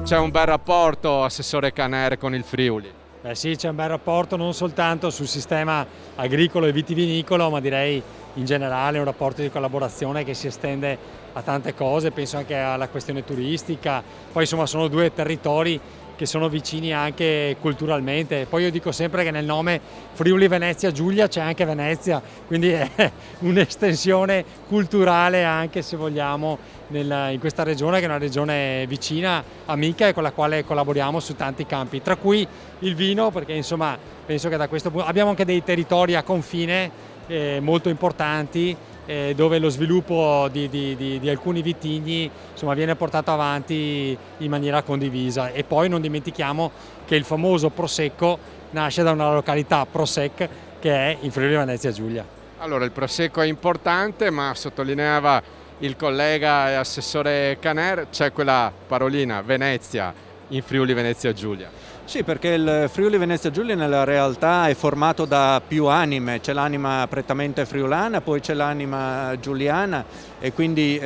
C'è un bel rapporto, Assessore Caner, con il Friuli? Beh sì, c'è un bel rapporto non soltanto sul sistema agricolo e vitivinicolo, ma direi in generale un rapporto di collaborazione che si estende a tante cose, penso anche alla questione turistica. Poi insomma sono due territori che sono vicini anche culturalmente. Poi io dico sempre che nel nome Friuli Venezia Giulia c'è anche Venezia, quindi è un'estensione culturale anche, se vogliamo, in questa regione, che è una regione vicina, amica, e con la quale collaboriamo su tanti campi, tra cui il vino, perché insomma penso che da questo punto abbiamo anche dei territori a confine molto importanti, dove lo sviluppo di alcuni vitigni insomma viene portato avanti in maniera condivisa. E poi non dimentichiamo che il famoso Prosecco nasce da una località Prosec che è in Friuli Venezia Giulia. Allora, il Prosecco è importante, ma sottolineava il collega e assessore Caner, c'è quella parolina Venezia in Friuli Venezia Giulia. Sì, perché il Friuli Venezia Giulia nella realtà è formato da più anime, c'è l'anima prettamente friulana, poi c'è l'anima giuliana, e quindi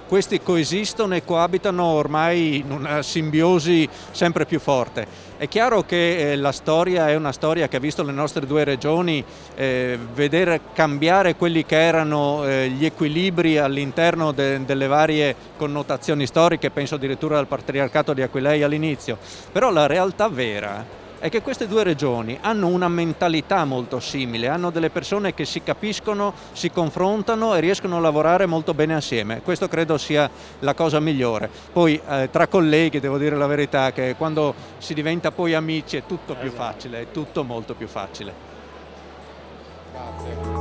questi coesistono e coabitano ormai in una simbiosi sempre più forte. È chiaro che la storia è una storia che ha visto le nostre due regioni vedere cambiare quelli che erano gli equilibri all'interno delle varie connotazioni storiche, penso addirittura al patriarcato di Aquileia all'inizio, però la realtà vera è che queste due regioni hanno una mentalità molto simile, hanno delle persone che si capiscono, si confrontano e riescono a lavorare molto bene assieme. Questo credo sia la cosa migliore. Poi tra colleghi devo dire la verità che quando si diventa poi amici è tutto più facile, è tutto molto più facile. Grazie.